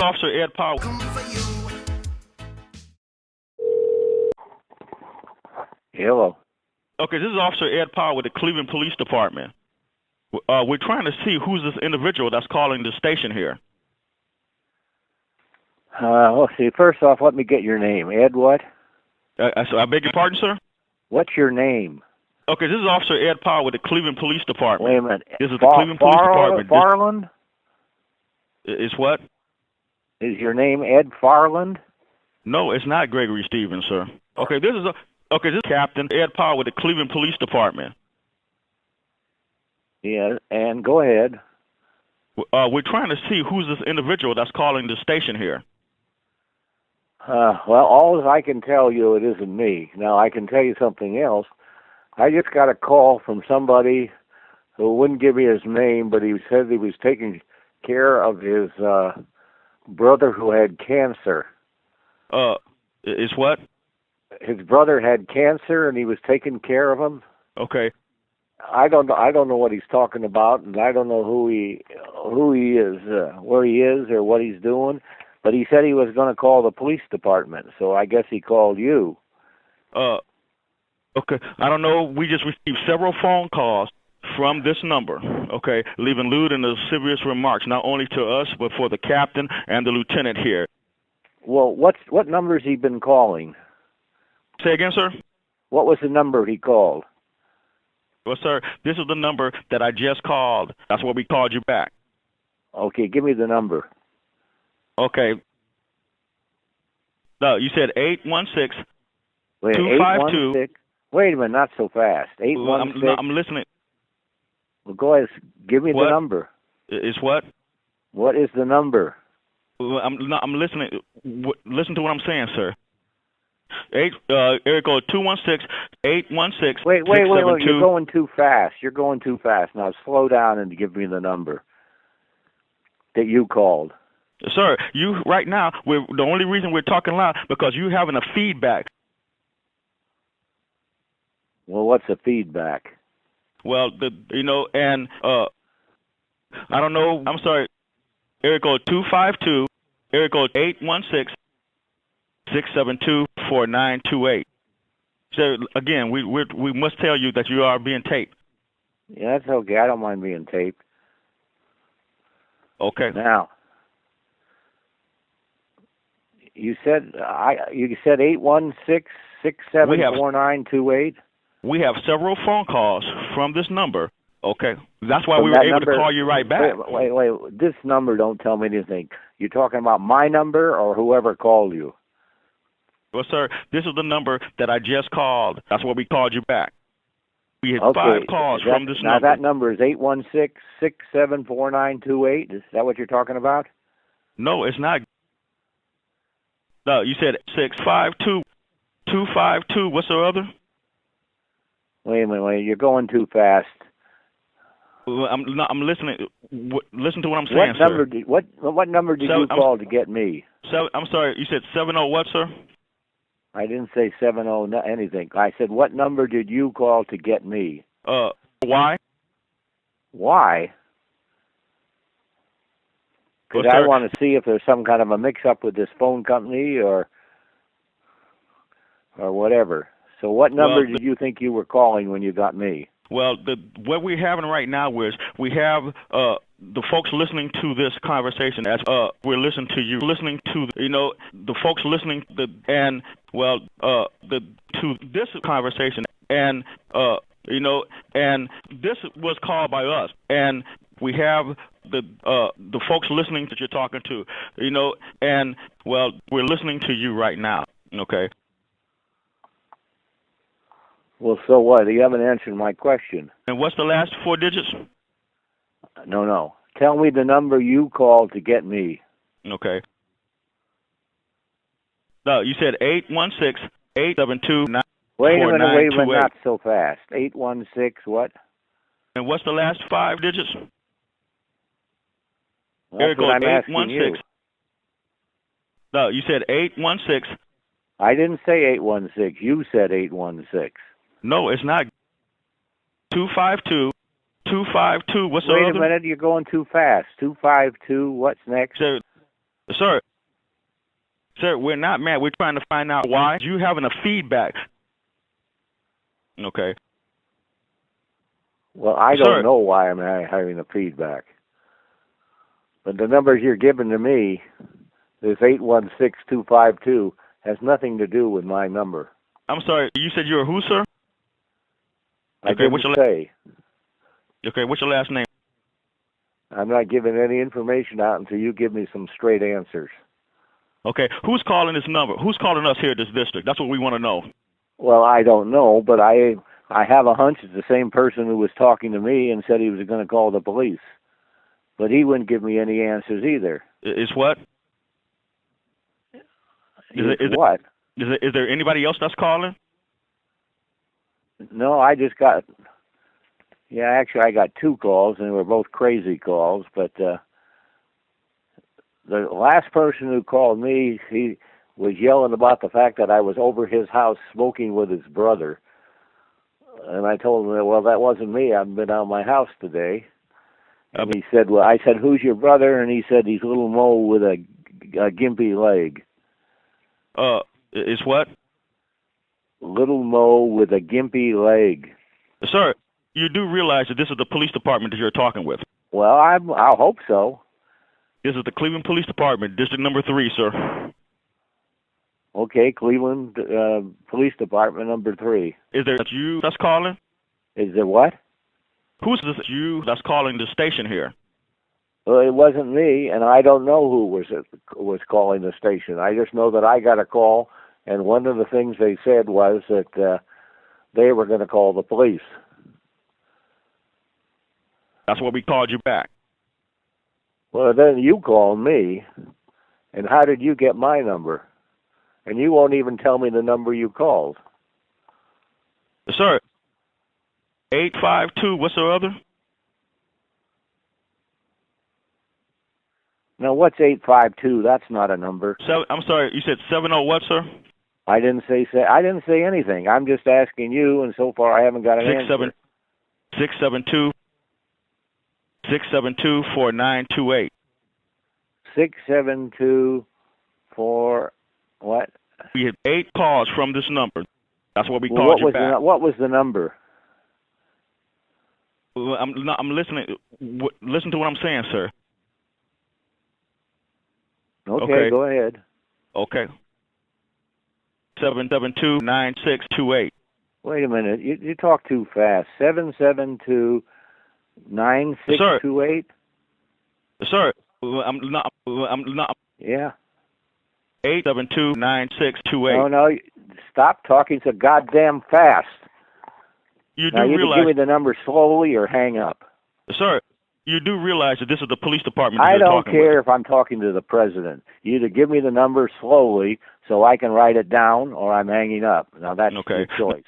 Officer Ed Powell. Hello. Okay, this is Officer Ed Powell with the Cleveland Police Department. We're trying to see who's this individual that's calling the station here. Let's see. First off, let me get your name. Ed what? I beg your pardon, sir? What's your name? Okay, this is Officer Ed Powell with the Cleveland Police Department. Wait a minute. This is the Cleveland Police Department. Farland? Is what? Is your name Ed Farland? No, it's not Gregory Stevens, sir. Okay, this is Captain Ed Powell with the Cleveland Police Department. Yeah, and go ahead. We're trying to see who's this individual that's calling the station here. Well, all I can tell you, it isn't me. Now, I can tell you something else. I just got a call from somebody who wouldn't give me his name, but he said he was taking care of his brother who had cancer. Is what? His brother had cancer, and he was taking care of him. Okay. I don't know what he's talking about, and I don't know who he is, where he is, or what he's doing. But he said he was going to call the police department, so I guess he called you. Okay. I don't know. We just received several phone calls from this number, okay, leaving lewd and serious remarks, not only to us, but for the captain and the lieutenant here. Well, what number has he been calling? Say again, sir? What was the number he called? Well, sir, this is the number that I just called. That's why we called you back. Okay, give me the number. Okay. No, you said 816 Wait, 252. 816. Wait a minute, not so fast. 816. I'm listening. Well, go ahead. Give me the number. Is what? What is the number? I'm listening. Listen to what I'm saying, sir. Area code 216-816. Wait. You're going too fast. Now slow down and give me the number that you called. Sir, you right now, the only reason we're talking loud because you're having a feedback. Well, what's the feedback? Well, and I don't know. I'm sorry. Area code 252. Area code 816-672-4928. So again, we must tell you that you are being taped. Yeah, that's okay. I don't mind being taped. Okay. Now, you said 816-674-4928. We have several phone calls from this number. Okay, that's why we were able to call you right back. Wait. This number don't tell me anything. You talking about my number or whoever called you? Well, sir, this is the number that I just called. That's why we called you back. We had 5 calls from this number. Now that number is 816-674-4928. Is that what you're talking about? No, it's not. No, you said 652-252. What's the other? Wait a minute. You're going too fast. I'm listening. Listen to what I'm saying, sir. What number did you call to get me? I'm sorry. You said 70 what, sir? I didn't say 70 anything. I said, what number did you call to get me? Why? Why? Because I want to see if there's some kind of a mix-up with this phone company or whatever. So what number did you think you were calling when you got me? Well, what we're having right now is we have the folks listening to this conversation as we're listening to you, listening to the folks listening to this conversation, and and this was called by us, and we have the folks listening that you're talking to, and we're listening to you right now. Okay. Well, so what? You haven't answered my question. And what's the last 4 digits? No. Tell me the number you called to get me. Okay. No, you said 816-872-9498. Wait a minute, not so fast. 816 what? And what's the last 5 digits? That's what I'm asking you. No, you said 816. I didn't say 816. You said 816. No, it's not. 252-252. 252. What's the Wait a other? minute, you're going too fast. 252, what's next? Sir, we're not mad. We're trying to find out why you having a feedback. Okay. Well, I don't know why I'm having a feedback. But the numbers you're giving to me, this 816252, has nothing to do with my number. I'm sorry. You said you're who, sir? I didn't say. Okay, what's your last name? I'm not giving any information out until you give me some straight answers. Okay, who's calling this number? Who's calling us here at this district? That's what we want to know. Well, I don't know, but I have a hunch it's the same person who was talking to me and said he was going to call the police. But he wouldn't give me any answers either. Is what? What? Is there anybody else that's calling? No, I just got... Yeah, actually, I got 2 calls, and they were both crazy calls, but the last person who called me, he was yelling about the fact that I was over his house smoking with his brother. And I told him, well, that wasn't me. I've been out of my house today. And he said, well, I said, who's your brother? And he said, he's little Mo with a gimpy leg. Is what? Little Mo with a gimpy leg. Sir, you do realize that this is the police department that you're talking with? Well, I hope so. This is the Cleveland Police Department, District Number 3, sir. Okay, Cleveland Police Department Number 3. Is there you that's calling? Is there what? Who's this you that's calling the station here? Well, it wasn't me, and I don't know who was calling the station. I just know that I got a call, and one of the things they said was that they were going to call the police. That's what we called you back. Well, then you called me, and how did you get my number? And you won't even tell me the number you called. Sir, 852, what's the other? Now, what's 852? That's not a number. I'm sorry, you said 70 what, sir? I didn't say anything. I'm just asking you, and so far I haven't got an answer. 672-4928. 672 what? We had 8 calls from this number. That's what we called you back. What was the number? I'm listening. Listen to what I'm saying, sir. Okay, go ahead. Okay. 772-9628. Wait a minute. You talk too fast. 772-9628? Sir, I'm not. Yeah. 872-9628. No, stop talking so goddamn fast. You do now, you realize... give me the number slowly or hang up. Sir, you do realize that this is the police department I don't care with. if I'm talking to the president. You either give me the number slowly so I can write it down, or I'm hanging up. Now, that's your choice.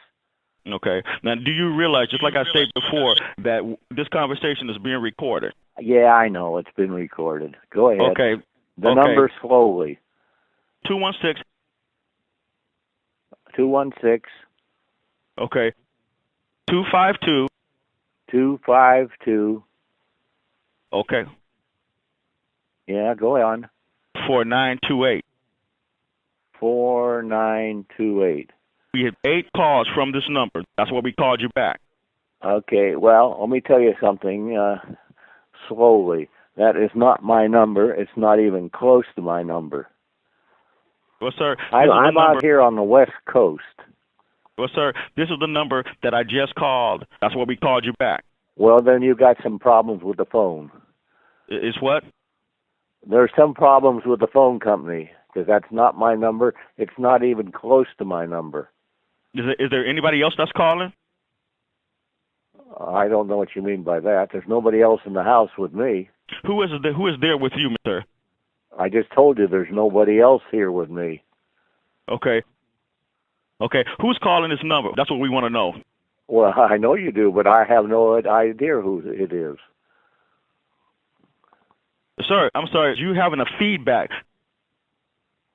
Okay. Now, do you realize, just like I said before, that this conversation is being recorded? Yeah, I know. It's been recorded. Go ahead. Okay. The number slowly. 216. 216. Okay. 252. 252. Okay. Yeah, go on. 4928. 4928. We had 8 calls from this number. That's what we called you back. Okay, well, let me tell you something slowly. That is not my number. It's not even close to my number. Well, sir, I'm out here on the West Coast. Well, sir, this is the number that I just called. That's what we called you back. Well, then you got some problems with the phone. Is what? There's some problems with the phone company, because that's not my number. It's not even close to my number. Is there anybody else that's calling? I don't know what you mean by that. There's nobody else in the house with me. Who is there with you, sir? I just told you there's nobody else here with me. Okay. Who's calling this number? That's what we want to know. Well, I know you do, but I have no idea who it is. Sir, I'm sorry. You having a feedback.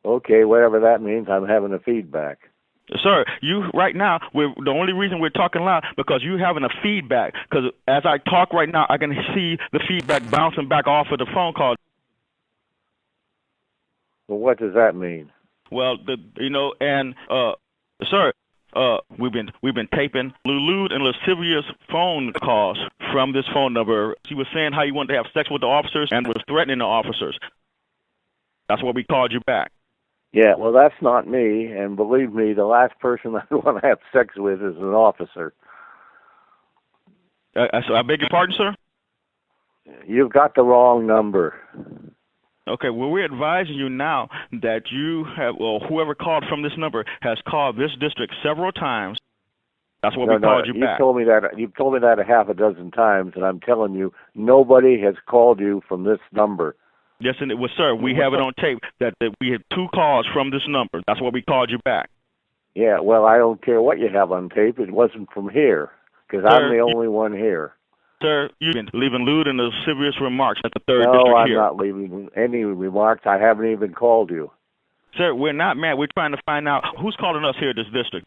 Okay, whatever that means, I'm having a feedback. Sir, you right now, the only reason we're talking loud because you having a feedback. Because as I talk right now, I can see the feedback bouncing back off of the phone call. Well, what does that mean? Well, sir, we've been taping lewd and lascivious phone calls from this phone number. He was saying how you wanted to have sex with the officers and was threatening the officers. That's why we called you back. Yeah, well, that's not me, and believe me, the last person I want to have sex with is an officer. So I beg your pardon, sir? You've got the wrong number. Okay, well, we're advising you now that you have, well, whoever called from this number has called this district several times. That's why we called you back. You've told me that a half a dozen times, and I'm telling you, nobody has called you from this number. Yes, and it was, sir, we have it on tape that we had 2 calls from this number. That's why we called you back. Yeah, well, I don't care what you have on tape. It wasn't from here, because I'm the only one here. Sir, you've been leaving lewd and lascivious remarks at the 3rd District here. No, I'm not leaving any remarks. I haven't even called you. Sir, we're not mad. We're trying to find out who's calling us here at this district.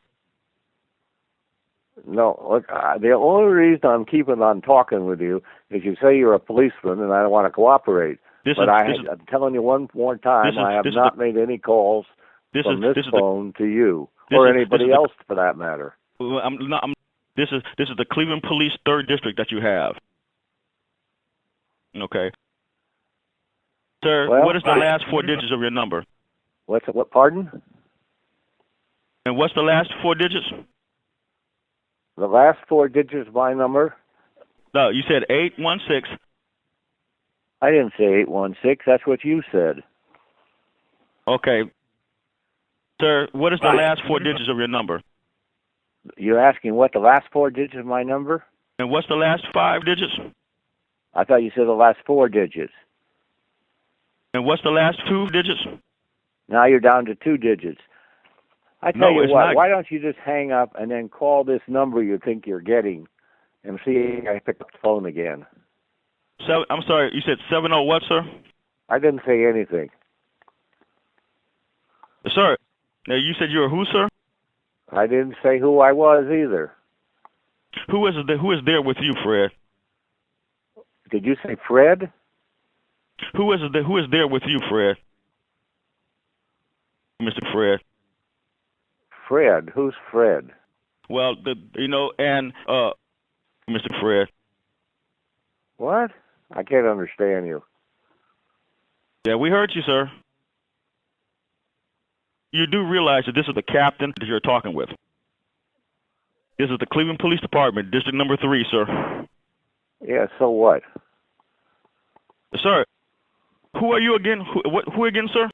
No, look, the only reason I'm keeping on talking with you is you say you're a policeman and I don't want to cooperate. I'm telling you one more time, I have not made any calls from this phone to you or anybody else for that matter. This is the Cleveland Police 3rd District that you have. Okay. Sir, well, what is the last 4 digits of your number? What, pardon? And what's the last 4 digits? The last 4 digits of my number? No, you said 816. I didn't say 816. That's what you said. Okay. Sir, what is the last 4 digits of your number? You're asking what the last 4 digits of my number? And what's the last 5 digits? I thought you said the last 4 digits. And what's the last 2 digits? Now you're down to 2 digits. I tell you what, why don't you just hang up and then call this number you think you're getting and see if I pick up the phone again. I'm sorry, you said 70 what, sir? I didn't say anything. Sir, now you said you were who, sir? I didn't say who I was either. Who is there with you, Fred? Did you say Fred? Who is there with you, Fred? Mr. Fred. Fred? Who's Fred? Well, Mr. Fred. What? I can't understand you. Yeah, we heard you, sir. You do realize that this is the captain that you're talking with. This is the Cleveland Police Department, District Number 3, sir. Yeah, so what? Sir, who are you again? Who again, sir?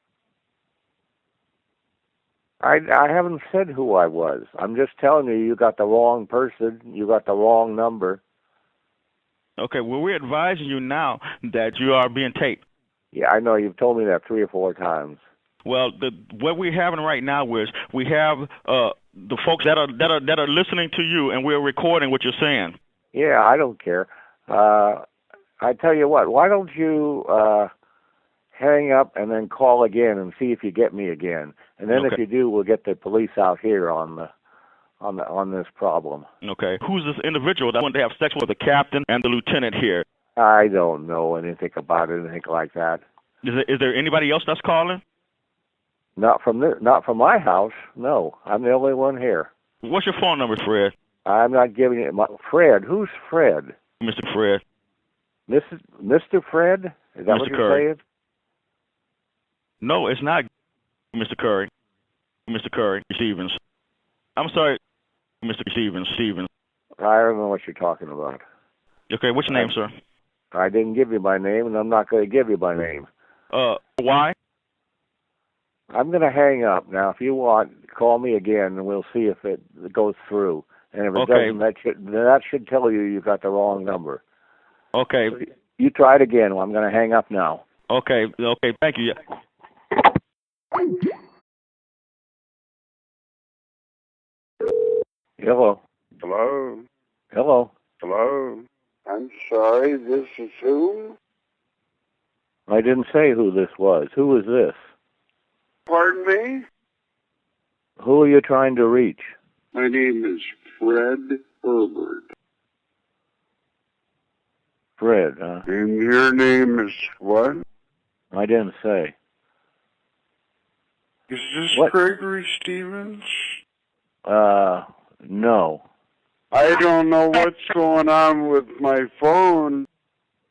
I haven't said who I was. I'm just telling you got the wrong person. You got the wrong number. Okay, well, we're advising you now that you are being taped. Yeah, I know. You've told me that 3 or 4 times. Well, what we're having right now is we have the folks that are listening to you, and we're recording what you're saying. Yeah, I don't care. I tell you what. Why don't you hang up and then call again and see if you get me again, and then if you do, we'll get the police out here on this problem. Okay. Who's this individual that wanted to have sex with the captain and the lieutenant here? I don't know anything about anything like that. Is there anybody else that's calling? Not from my house. No, I'm the only one here. What's your phone number, Fred? I'm not giving it. Fred? Who's Fred? Mr. Fred. Mr. Fred? Is that what you're saying? No, it's not Mr. Curry. Mr. Curry Stevens. I'm sorry, Mr. Stevens. I don't know what you're talking about. Okay, what's your name, sir? I didn't give you my name, and I'm not going to give you my name. Why? I'm going to hang up. Now, if you want, call me again, and we'll see if it goes through. And if it doesn't, that should tell you got the wrong number. Okay. So you try it again. Well, I'm going to hang up now. Okay, thank you. Hello. Hello. Hello. Hello. I'm sorry, this is who? I didn't say who this was. Who is this? Pardon me? Who are you trying to reach? My name is Fred Herbert. Fred, huh? And your name is what? I didn't say. Is this What? Gregory Stevens? No. I don't know what's going on with my phone.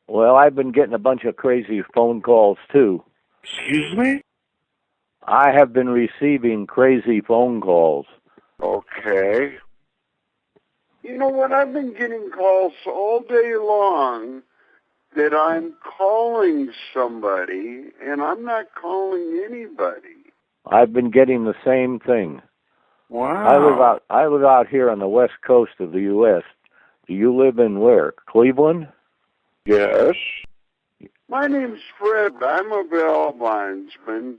Well, I've been getting a bunch of crazy phone calls, too. Excuse me? I have been receiving crazy phone calls. Okay. You know what? I've been getting calls all day long that I'm calling somebody, and I'm not calling anybody. I've been getting the same thing. Wow. I live out here on the west coast of the U.S. Do you live in where? Cleveland? Yes. My name's Fred. I'm a bail bondsman.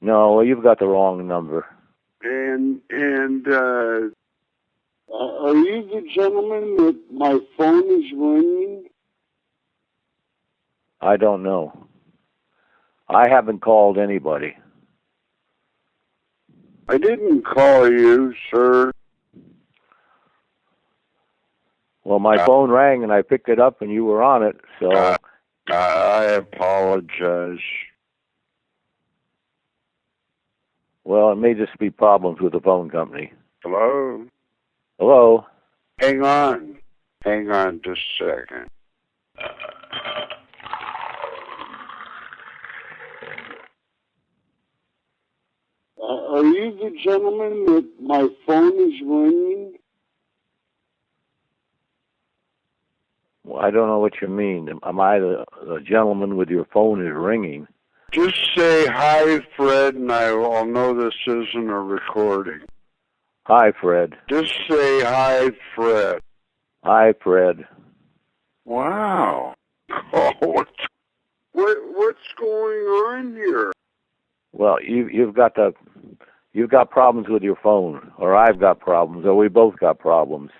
No, well, you've got the wrong number. And are you the gentleman that my phone is ringing? I don't know. I haven't called anybody. I didn't call you, sir. Well, my phone rang and I picked it up and you were on it, so... I apologize. Well, it may just be problems with the phone company. Hello? Hello? Hang on. Hang on just a second. Are you the gentleman that my phone is ringing? Well, I don't know what you mean. Am I the gentleman with your phone is ringing? Just say hi, Fred, and I'll know this isn't a recording. Hi, Fred. Just say hi, Fred. Hi, Fred. Wow. Oh, what's going on here? Well, you've got problems with your phone, or I've got problems, or we both got problems.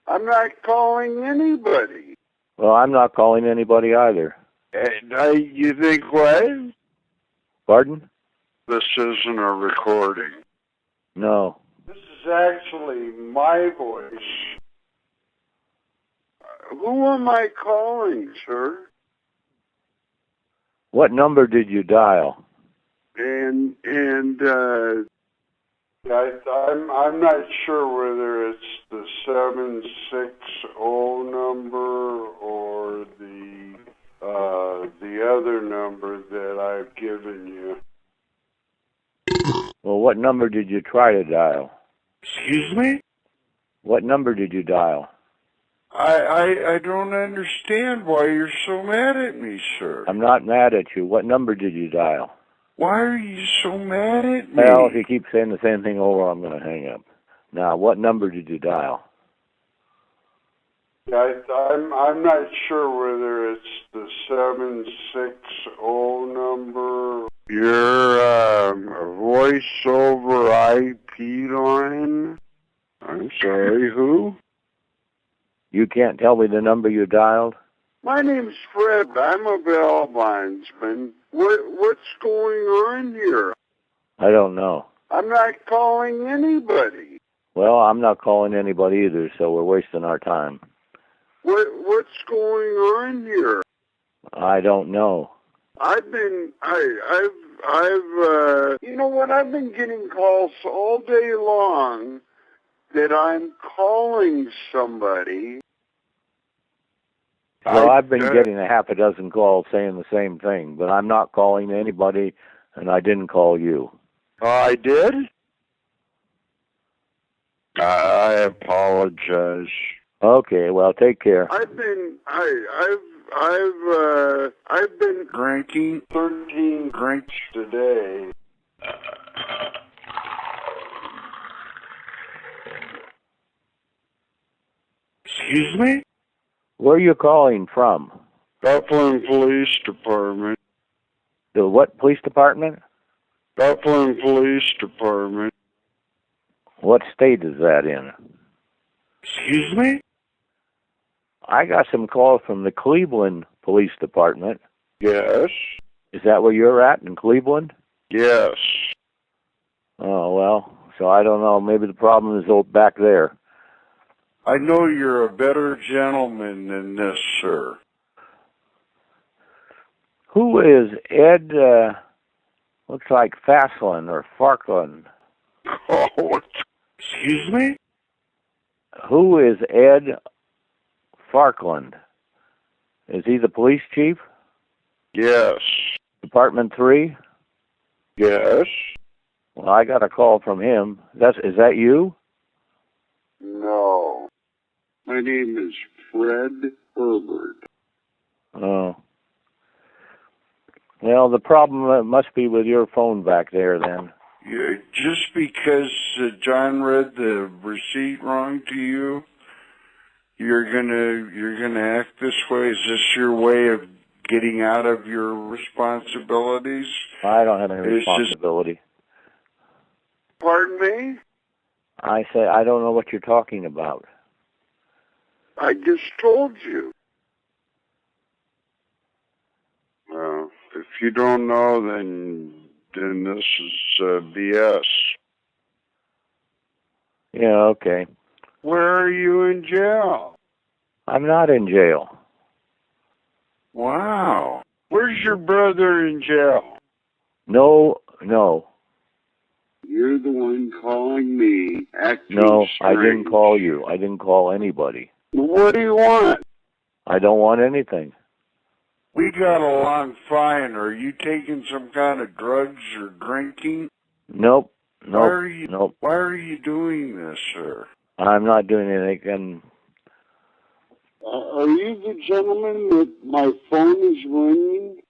I'm not calling anybody. Well, I'm not calling anybody either. You think what? Pardon? This isn't a recording. No. This is actually my voice. Who am I calling, sir? What number did you dial? I'm not sure whether it's the 760 number or the other number that I've given you. Well, what number did you try to dial? Excuse me? What number did you dial? I don't understand why you're so mad at me, sir. I'm not mad at you. What number did you dial? Why are you so mad at me? Well, if you keep saying the same thing over, I'm going to hang up. Now, what number did you dial? I'm not sure whether it's the 760 number. Your voice over IP line? I'm sorry, who? You can't tell me the number you dialed? My name's Fred. I'm a bail bondsman. What's going on here? I don't know. I'm not calling anybody. Well, I'm not calling anybody either, so we're wasting our time. What's going on here? I don't know. You know what? I've been getting calls all day long that I'm calling somebody. Well, I've been getting a half a dozen calls saying the same thing, but I'm not calling anybody, and I didn't call you. Oh, I did? I apologize. Okay, well, take care. I've been drinking 13 drinks today. Excuse me? Where are you calling from? Buffalo Police Department. The what police department? Buffalo Police Department. What state is that in? Excuse me? I got some calls from the Cleveland Police Department. Yes. Is that where you're at, in Cleveland? Yes. Oh, well, so I don't know. Maybe the problem is back there. I know you're a better gentleman than this, sir. Who is Ed, looks like Faslin or Farkland? Oh, excuse me? Who is Ed Farkland? Is he the police chief? Yes. Department 3? Yes. Well, I got a call from him. Is that you? No. My name is Fred Herbert. Oh. Well, the problem must be with your phone back there then. Yeah, just because John read the receipt wrong to you, you're gonna act this way? Is this your way of getting out of your responsibilities? I don't have any responsibility. Pardon me? I say I don't know what you're talking about. I just told you. Well, if you don't know, then this is BS. Yeah, okay. Where are you in jail? I'm not in jail. Wow. Where's your brother in jail? No. You're the one calling me, acting No, strange. I didn't call you. I didn't call anybody. What do you want? I don't want anything. We got along fine. Are you taking some kind of drugs or drinking? Nope. Why are you doing this, sir? I'm not doing anything. Are you the gentleman that my phone is ringing?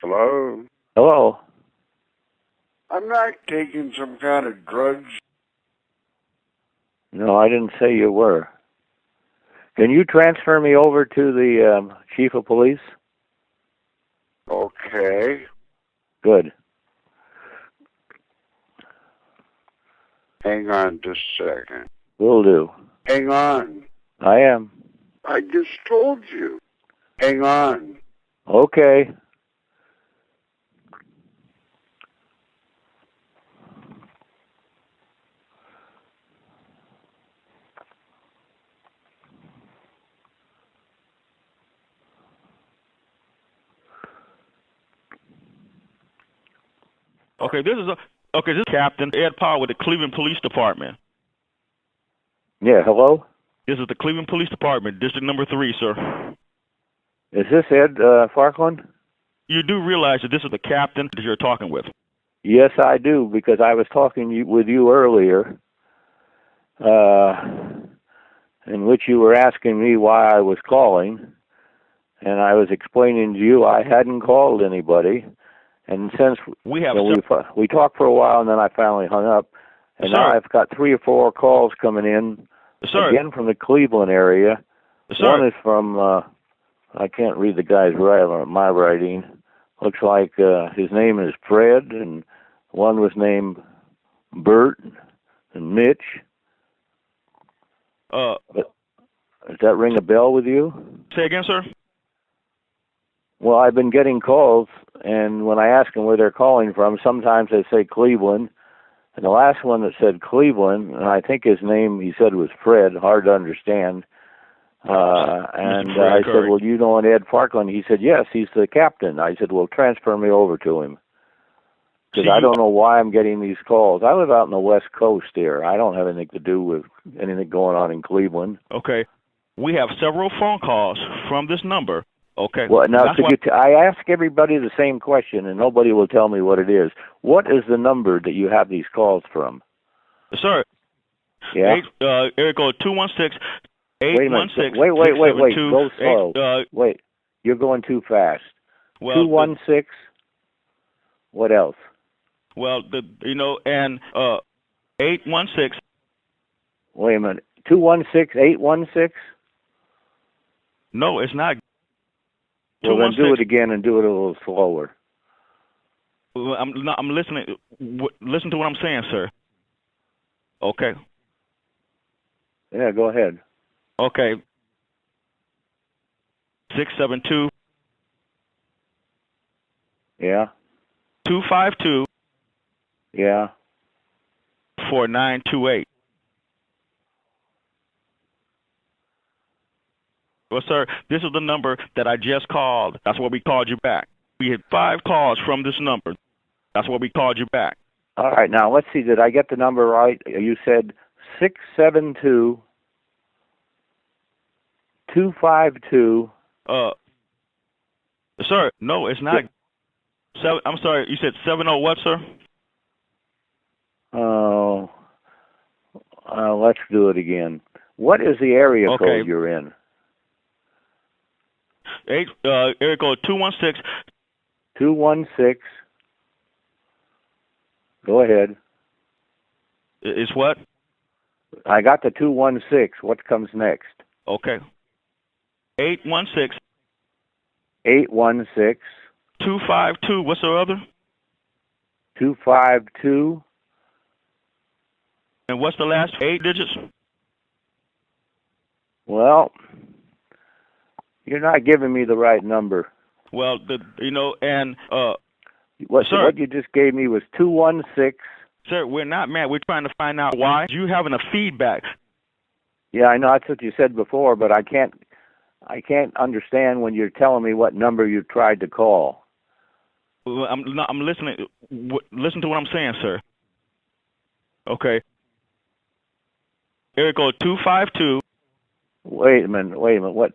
Hello? Hello? I'm not taking some kind of drugs. No, I didn't say you were. Can you transfer me over to the chief of police? Okay. Good. Hang on just a second. Will do. Hang on. I am. I just told you. Hang on. Okay. This is Captain Ed Powell with the Cleveland Police Department. Yeah, hello? This is the Cleveland Police Department, District Number 3, sir. Is this Ed Farkland? You do realize that this is the captain that you're talking with? Yes, I do, because I was talking with you earlier, in which you were asking me why I was calling, and I was explaining to you I hadn't called anybody. And since we talked for a while, and then I finally hung up, and now I've got 3 or 4 calls coming in, again from the Cleveland area. One is from, I can't read the guy's my writing. Looks like his name is Fred, and one was named Bert and Mitch. Does that ring a bell with you? Say again, sir? Well, I've been getting calls, and when I ask them where they're calling from, sometimes they say Cleveland. And the last one that said Cleveland, and I think his name, he said, was Fred, hard to understand. And I said, well, you know Ed Farkland? He said, yes, he's the captain. I said, well, transfer me over to him. Because I don't know why I'm getting these calls. I live out on the West Coast here. I don't have anything to do with anything going on in Cleveland. Okay. We have several phone calls from this number. Okay. Well, now, I ask everybody the same question, and nobody will tell me what it is. What is the number that you have these calls from? Sir. Yeah? Area code 216. Wait a minute. Wait. Go slow. Wait. You're going too fast. Well, 216. What else? Well, 816. Wait a minute. 216, 816? No, it's not. Well, then do it again and do it a little slower. I'm listening. Listen to what I'm saying, sir. Okay. Yeah, go ahead. Okay. 672. Yeah. 252. Yeah. 4928. Well, sir, this is the number that I just called. That's what we called you back. We had 5 calls from this number. That's what we called you back. All right. Now, let's see. Did I get the number right? You said 672-252. Sir, no, it's not. I'm sorry. You said 70 what, sir? Oh, let's do it again. What is the area code you're in? Area code 216. 216. Go ahead. Is what? I got the 216. What comes next? Okay. 816. 816. 252. What's the other? 252. And what's the last 8 digits? Well, you're not giving me the right number. Well, what you just gave me was 216. Sir, we're not mad. We're trying to find out why you having a feedback. Yeah, I know that's what you said before, but I can't understand when you're telling me what number you tried to call. I'm listening. Listen to what I'm saying, sir. Okay. Area code 252. Wait a minute. What?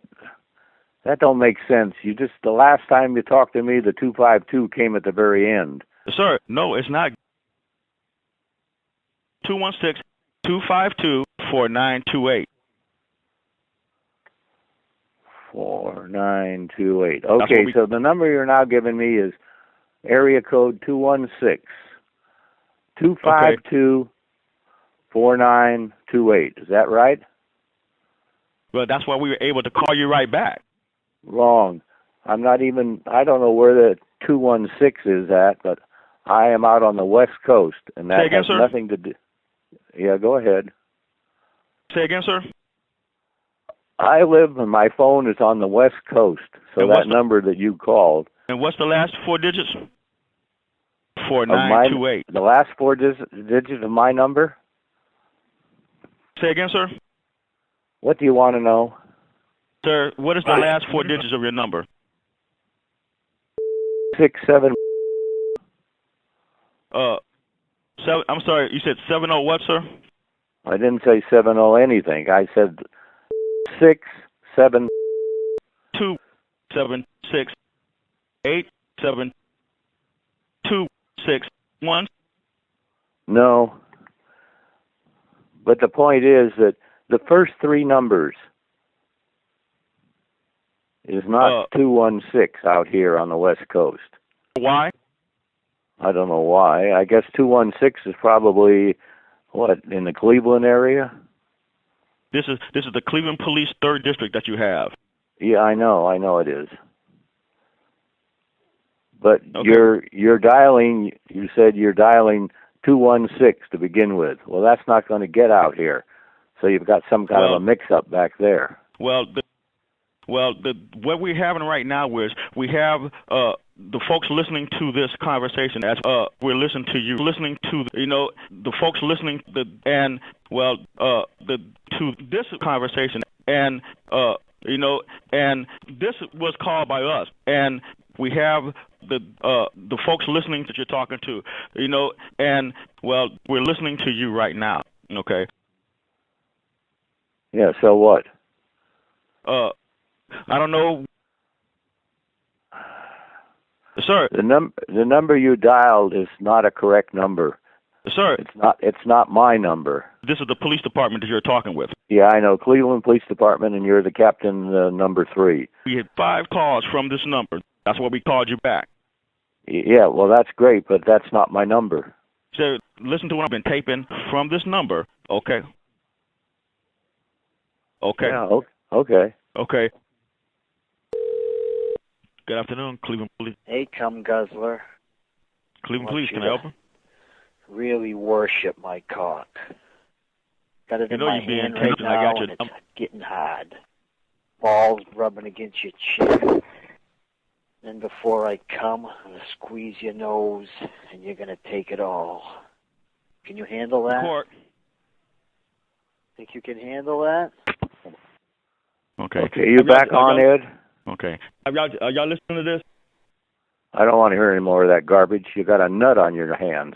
That don't make sense. The last time you talked to me, the 252 came at the very end. Sir, no, it's not. 216-252-4928. 4928. Okay, so the number you're now giving me is area code 216-252-4928. Is that right? Well, that's why we were able to call you right back. Wrong. I don't know where the 216 is at, but I am out on the West Coast, and that has nothing to do. Yeah, go ahead. Say again, sir? I live, and my phone is on the West Coast, so that number that you called. And what's the last 4 digits? 4928. The last 4 digits of my number? Say again, sir? What do you want to know? Sir, what is the last 4 digits of your number? 67. I'm sorry, you said 70 what, sir? I didn't say 70 anything. I said 67276872661. No. But the point is that the first 3 numbers is not 216 out here on the West Coast. Why? I don't know why. I guess 216 is probably, in the Cleveland area? This is the Cleveland Police 3rd District that you have. Yeah, I know it is. But you're dialing, you said you're dialing 216 to begin with. Well, that's not going to get out here. So you've got some kind of a mix-up back there. Well, what we're having right now is we have the folks listening to this conversation as we're listening to you, listening to the folks listening to this conversation, and and this was called by us, and we have the folks listening that you're talking to, and we're listening to you right now. Okay. Yeah. So what? I don't know. Sir. The number you dialed is not a correct number. Sir. It's not my number. This is the police department that you're talking with. Yeah, I know. Cleveland Police Department, and you're the captain, number 3. We had 5 calls from this number. That's why we called you back. Yeah, well, that's great, but that's not my number. So listen to what I've been taping from this number. Okay. Okay. Yeah, okay. Okay. Good afternoon, Cleveland Police. Hey, cum guzzler. Cleveland Police, can I help you? Really worship my cock. Got it in my hand right taped, now, and it's getting hard. Balls rubbing against your chin. Then before I come, I'm going to squeeze your nose, and you're going to take it all. Can you handle that? Court. Think you can handle that? Okay. Okay, you back on, Ed? Okay. Are y'all listening to this? I don't want to hear any more of that garbage. You got a nut on your hands.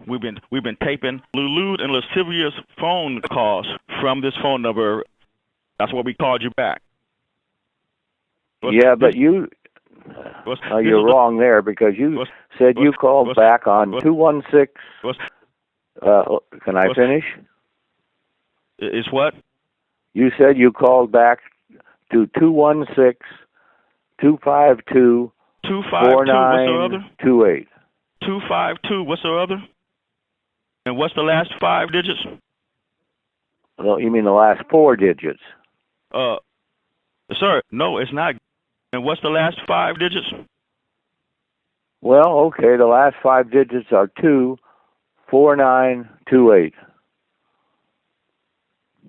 We've been taping lewd and lascivious phone calls from this phone number. That's why we called you back. Yeah, but you're wrong there, because you said you called back on 216. Can I finish? Is what? You said you called back to 216-252-4928. 252. What's the other? And what's the last 5 digits? Well, you mean the last 4 digits? Sir, no, it's not. And what's the last 5 digits? Well, okay, the last 5 digits are 24928.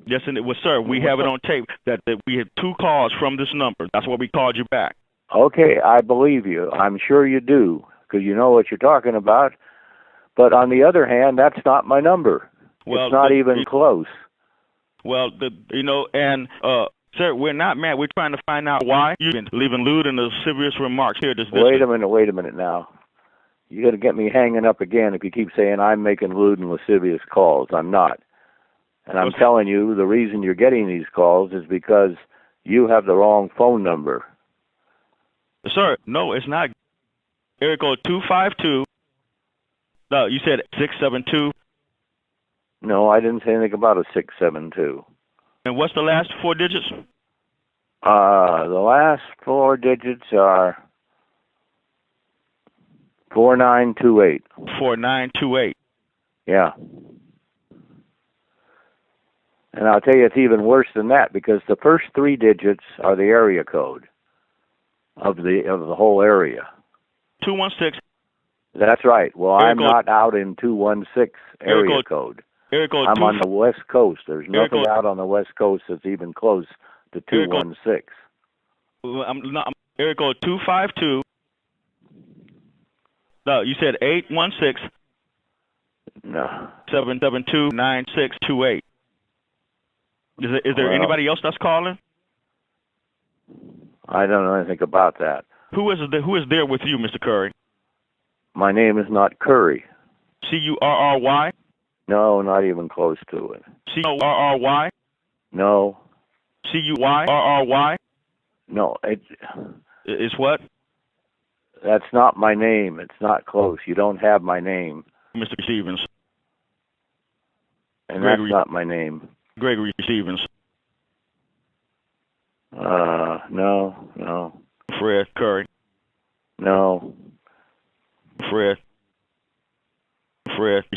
Yes, and it was, sir. We have it on tape that we had 2 calls from this number. That's why we called you back. Okay, I believe you. I'm sure you do, because you know what you're talking about. But on the other hand, that's not my number. Well, it's not even close. Well, sir, we're not mad. We're trying to find out why you've been leaving lewd and lascivious remarks here. Wait a minute now. You're going to get me hanging up again if you keep saying I'm making lewd and lascivious calls. I'm not. And I'm telling you, the reason you're getting these calls is because you have the wrong phone number. Sir, no, it's not. Area code 252. No, you said 672. No, I didn't say anything about a 672. And what's the last 4 digits? The last 4 digits are 4928. 4928. Yeah. And I'll tell you, it's even worse than that, because the first 3 digits are the area code of the whole area. 216. That's right. Well, I'm not out in 216 area code. I'm on the West Coast. There's nothing out on the West Coast that's even close to 216. Area code 252. No, you said 816. No. 772-9628. Is there anybody else that's calling? I don't know anything about that. Who is there with you, Mr. Curry? My name is not Curry. Curry? No, not even close to it. Curry? No. Curry? No. It's what? That's not my name. It's not close. You don't have my name. Mr. Stevens. And Gregory, that's not my name. Gregory Stevens. No. Fred Curry. No. Fred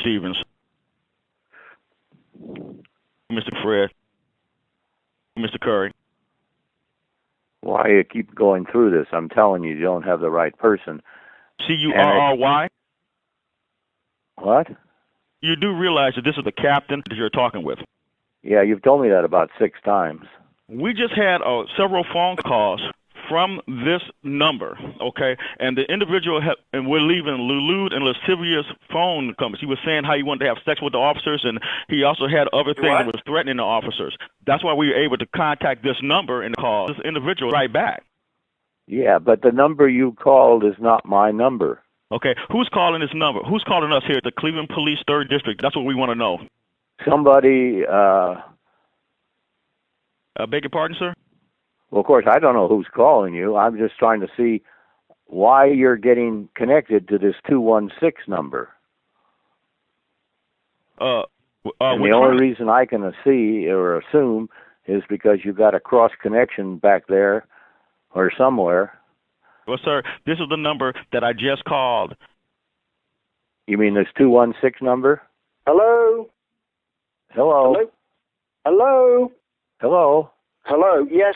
Stevens. Mr. Curry. Why you keep going through this? I'm telling you, you don't have the right person. Curry? What? You do realize that this is the captain that you're talking with? Yeah, you've told me that about 6 times. We just had several phone calls from this number, okay? And the individual, and we're leaving lewd and lascivious phone numbers. He was saying how he wanted to have sex with the officers, and he also had other things that was threatening the officers. That's why we were able to contact this number and call this individual right back. Yeah, but the number you called is not my number. Okay, who's calling this number? Who's calling us here at the Cleveland Police 3rd District? That's what we want to know. Somebody, beg your pardon, sir? Well, of course, I don't know who's calling you. I'm just trying to see why you're getting connected to this 216 number. And the only reason I can see or assume is because you got a cross connection back there or somewhere. Well, sir, this is the number that I just called. You mean this 216 number? Hello? Hello? Hello? Hello? Hello, yes.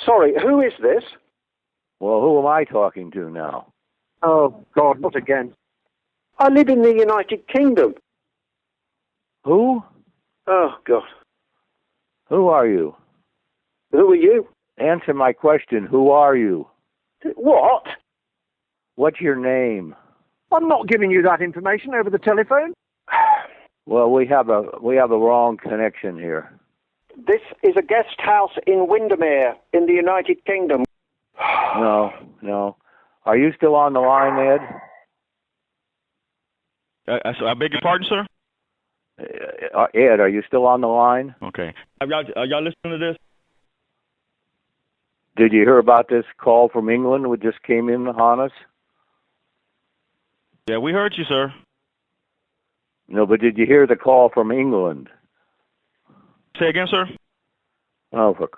Sorry, who is this? Well, who am I talking to now? Oh, God, not again. I live in the United Kingdom. Who? Oh, God. Who are you? Who are you? Answer my question. Who are you? What? What's your name? I'm not giving you that information over the telephone. Well, we have a wrong connection here. This is a guest house in Windermere in the United Kingdom. No. Are you still on the line, Ed? I beg your pardon, sir? Ed, are you still on the line? Okay. Are y'all listening to this? Did you hear about this call from England which just came in on us? Yeah, we heard you, sir. No, but did you hear the call from England? Say again, sir? Oh, for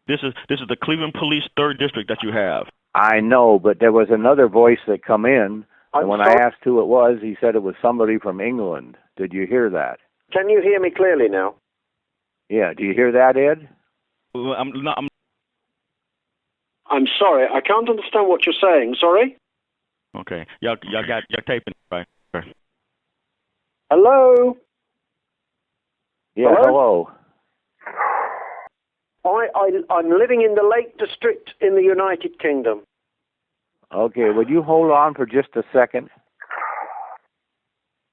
This is the Cleveland Police 3rd District that you have. I know, but there was another voice that come in, and when I asked who it was, he said it was somebody from England. Did you hear that? Can you hear me clearly now? Yeah, do you hear that, Ed? Well, I'm sorry, I can't understand what you're saying. Sorry? Okay. Y'all got your taping, right? Hello? Yeah, hello. I'm living in the Lake District in the United Kingdom. Okay, would you hold on for just a second?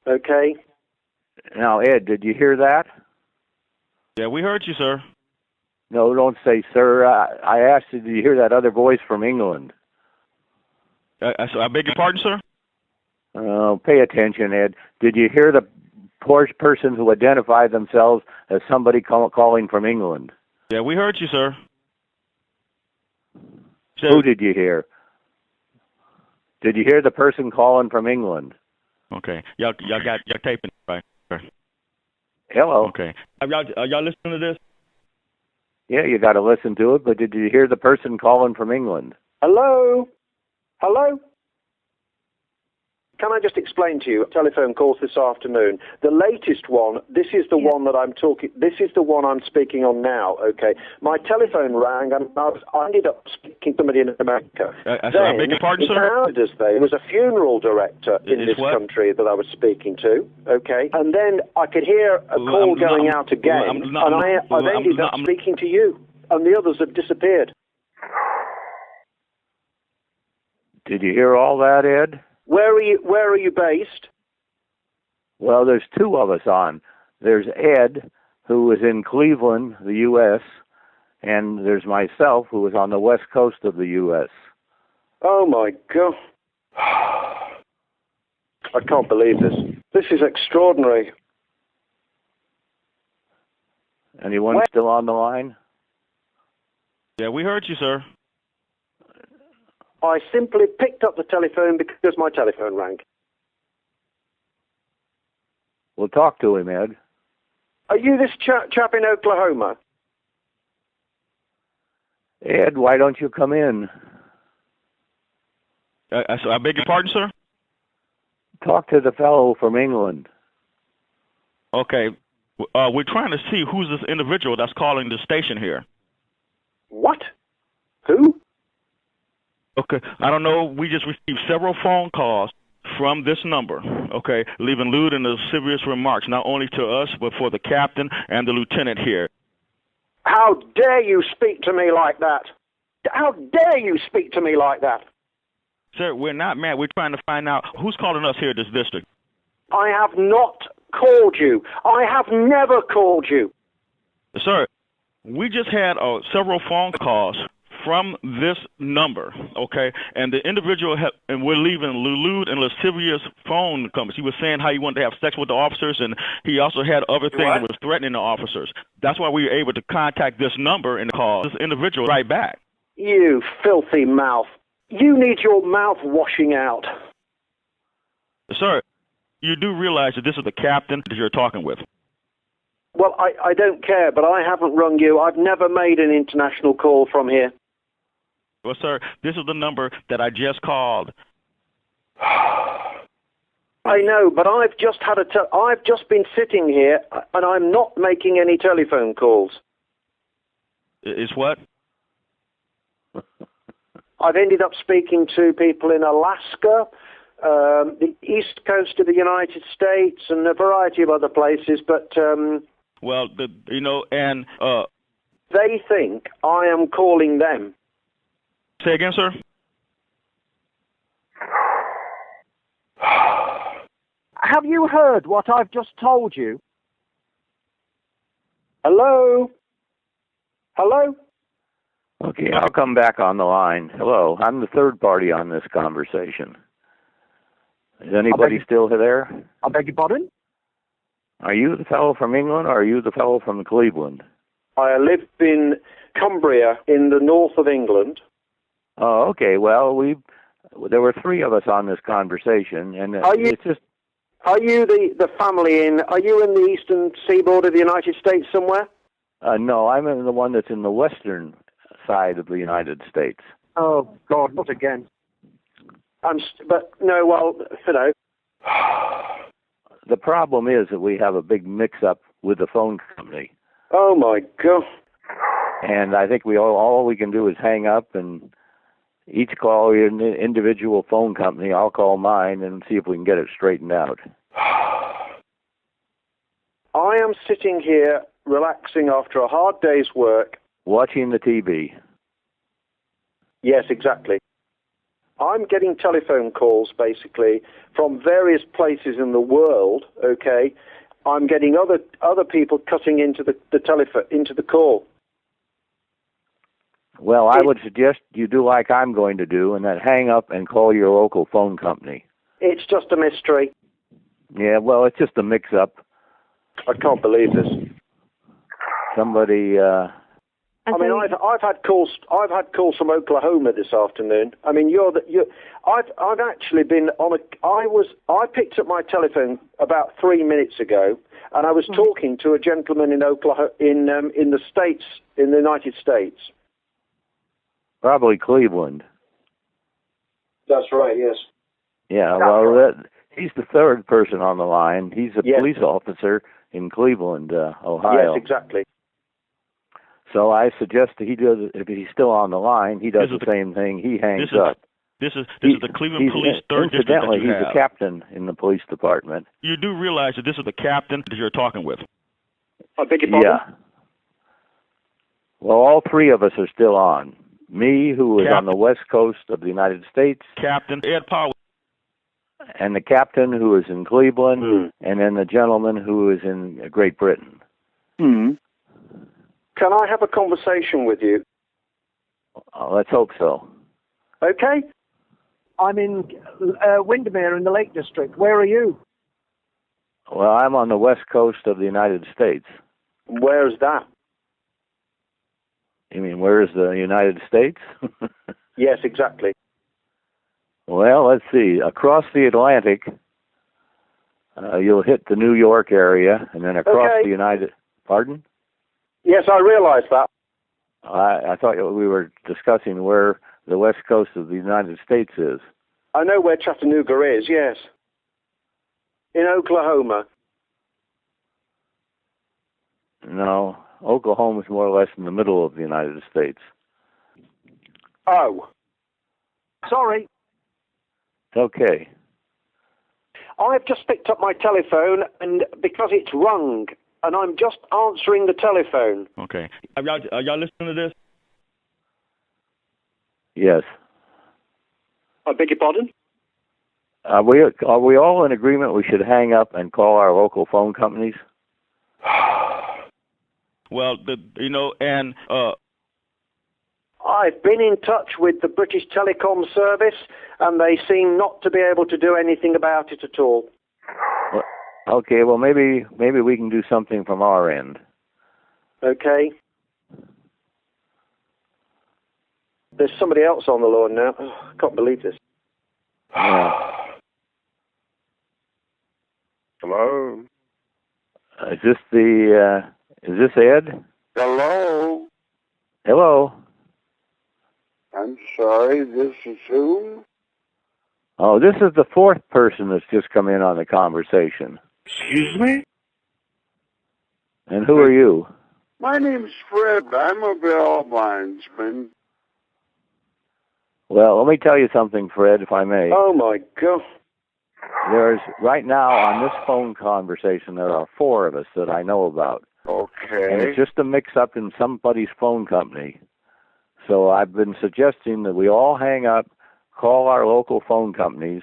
Okay. Now, Ed, did you hear that? Yeah, we heard you, sir. No, don't say, sir. I asked you, did you hear that other voice from England? I beg your pardon, sir? Pay attention, Ed. Did you hear the poor person who identified themselves as somebody calling from England? Yeah, we heard you, sir. Who did you hear? Did you hear the person calling from England? Okay. Y'all got your taping, right? Hello. Okay. Are y'all listening to this? Yeah, you got to listen to it, but did you hear the person calling from England? Hello? Hello? Can I just explain to you, telephone calls this afternoon, the latest one, this is the one that this is the one I'm speaking on now, okay? My telephone rang and I ended up speaking to somebody in America. I beg your pardon, sir? There was a funeral director in this country that I was speaking to, okay? And then I could hear a call going out again, and I've ended up speaking to you, and the others have disappeared. Did you hear all that, Ed? Where are you based? Well, there's two of us on. There's Ed, who is in Cleveland, the U.S., and there's myself, who is on the west coast of the U.S. Oh, my God. I can't believe this. This is extraordinary. Anyone still on the line? Yeah, we heard you, sir. I simply picked up the telephone because my telephone rang. We'll talk to him, Ed. Are you this chap in Oklahoma? Ed, why don't you come in? I beg your pardon, sir? Talk to the fellow from England. Okay. We're trying to see who's this individual that's calling the station here. What? Who? Okay, I don't know. We just received several phone calls from this number, okay, leaving lewd and lascivious remarks, not only to us, but for the captain and the lieutenant here. How dare you speak to me like that? How dare you speak to me like that? Sir, we're not mad. We're trying to find out who's calling us here at this district. I have not called you. I have never called you. Sir, we just had several phone calls from this number, okay, and the individual and we're leaving lewd and lascivious phone comments. He was saying how he wanted to have sex with the officers, and he also had other things that was threatening the officers. That's why we were able to contact this number and call this individual right back. You filthy mouth. You need your mouth washing out. Sir, you do realize that this is the captain that you're talking with. Well, I don't care, but I haven't rung you. I've never made an international call from here. Well, sir, this is the number that I just called. I know, but I've just been sitting here, and I'm not making any telephone calls. Is what? I've ended up speaking to people in Alaska, the east coast of the United States, and a variety of other places, but... Well, They think I am calling them. Say again, sir? Have you heard what I've just told you? Hello? Hello? Okay, I'll come back on the line. Hello, I'm the third party on this conversation. Is anybody still there? I beg your pardon? Are you the fellow from England, or are you the fellow from Cleveland? I live in Cumbria in the north of England. Oh, okay. Well, there were three of us on this conversation, and it's just... Are you the family are you in the eastern seaboard of the United States somewhere? No, I'm in the one that's in the western side of the United States. Oh, God, not again. The problem is that we have a big mix-up with the phone company. Oh, my God. And I think all we can do is hang up and each call an individual phone company. I'll call mine and see if we can get it straightened out. I am sitting here relaxing after a hard day's work. Watching the TV. Yes, exactly. I'm getting telephone calls, basically, from various places in the world, okay? I'm getting other people cutting into the telephone, into the call. Well, I would suggest you do like I'm going to do, and then hang up and call your local phone company. It's just a mystery. Yeah, well, it's just a mix-up. I can't believe this. Somebody... I mean, I've had calls. I've had calls from Oklahoma this afternoon. I mean, I've actually been on I picked up my telephone about 3 minutes ago, and I was talking to a gentleman in Oklahoma, in the States, in the United States. Probably Cleveland. That's right. Yes. Yeah. Well, he's the third person on the line. He's a police officer in Cleveland, Ohio. Yes, exactly. So I suggest that he does. If he's still on the line, he does the same thing. He hangs up. This is the Cleveland Police Third District. Incidentally, he's a captain in the police department. You do realize that this is the captain that you're talking with? I beg your pardon? Yeah. Well, all three of us are still on. Me, who is on the west coast of the United States. Captain Ed Powell. And the captain who is in Cleveland, and then the gentleman who is in Great Britain. Can I have a conversation with you? Let's hope so. Okay. I'm in Windermere in the Lake District. Where are you? Well, I'm on the west coast of the United States. Where's that? You mean, where's the United States? Yes, exactly. Well, let's see. Across the Atlantic, you'll hit the New York area, and then across the United... Pardon? Yes, I realize that. I thought we were discussing where the west coast of the United States is. I know where Chattanooga is, yes. In Oklahoma. No, Oklahoma is more or less in the middle of the United States. Oh. Sorry. Okay. I've just picked up my telephone, and because it's rung, and I'm just answering the telephone. Okay. Are y'all listening to this? Yes. I beg your pardon? Are we all in agreement we should hang up and call our local phone companies? Well, I've been in touch with the British Telecom Service, and they seem not to be able to do anything about it at all. Well, okay, well, maybe we can do something from our end. Okay. There's somebody else on the line now. Oh, I can't believe this. Yeah. Hello? Is this Ed? Hello? Hello? I'm sorry, this is who? Oh, this is the fourth person that's just come in on the conversation. Excuse me? And who are you? My name's Fred. I'm a bail bondsman. Well, let me tell you something, Fred, if I may. Oh, my God. There's, right now on this phone conversation, there are four of us that I know about. Okay. And it's just a mix-up in somebody's phone company. So I've been suggesting that we all hang up, call our local phone companies,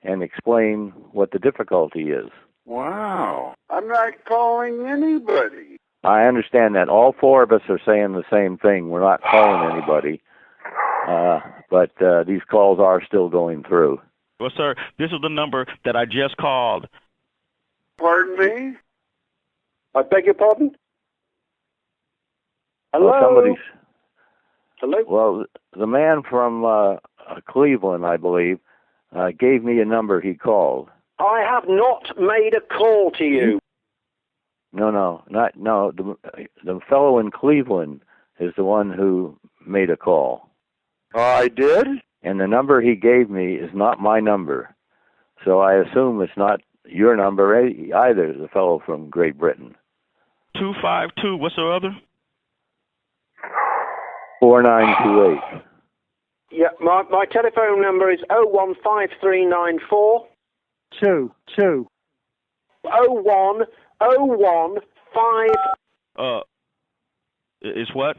and explain what the difficulty is. Wow. I'm not calling anybody. I understand that. All four of us are saying the same thing. We're not calling anybody. But these calls are still going through. Well, sir, this is the number that I just called. Pardon me? I beg your pardon? Hello? Well, Hello? Well, the man from Cleveland, I believe, gave me a number he called. I have not made a call to you. No. The fellow in Cleveland is the one who made a call. I did? And the number he gave me is not my number. So I assume it's not your number either, the fellow from Great Britain. 252, what's the other? 4928. Yeah, my telephone number is 015394 Two. 01015. Is what?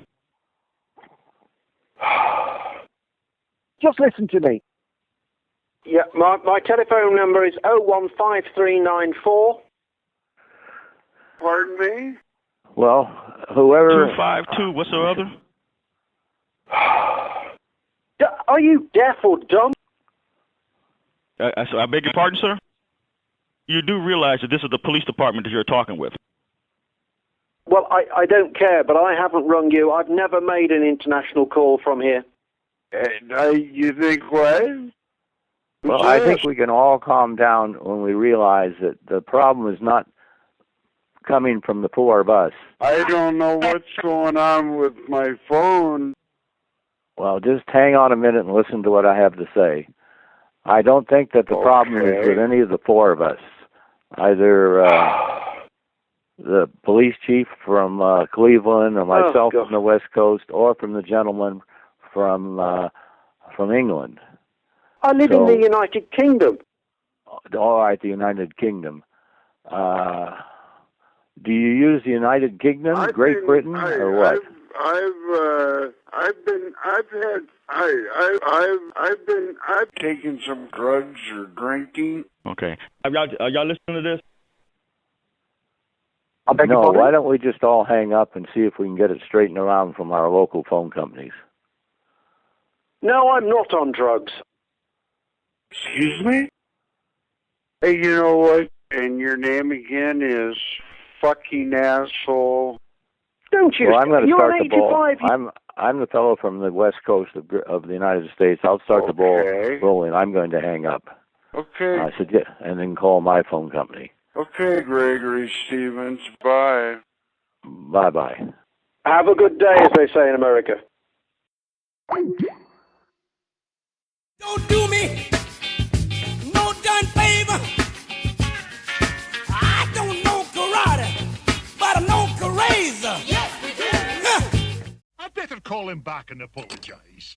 Just listen to me. Yeah, my telephone number is 015394. Pardon me? Well, whoever... 252, what's the other? Are you deaf or dumb? I beg your pardon, sir? You do realize that this is the police department that you're talking with? Well, I don't care, but I haven't rung you. I've never made an international call from here. You think what? Well, I think we can all calm down when we realize that the problem is not coming from the four of us. I don't know what's going on with my phone. Well, just hang on a minute and listen to what I have to say. I don't think that the problem is with any of the four of us. Either the police chief from Cleveland, or myself from the West Coast, or from the gentleman from England. I live in the United Kingdom. All right, the United Kingdom. Do you use the United Kingdom, Great Britain, or what? I've taken some drugs or drinking. Okay. Are y'all listening to this? No, why don't we just all hang up and see if we can get it straightened around from our local phone companies? No, I'm not on drugs. Excuse me? Hey, you know what? And your name again is fucking asshole. Don't you? Well, I'm going to start the ball. 85. I'm the fellow from the West Coast of the United States. I'll start the ball rolling. I'm going to hang up. Okay. I said, and then call my phone company. Okay, Gregory Stevens. Bye. Bye-bye. Have a good day, as they say in America. Don't do me no done favor. I don't know karate, but I know Karaza. Yes, we do. I better call him back and apologize.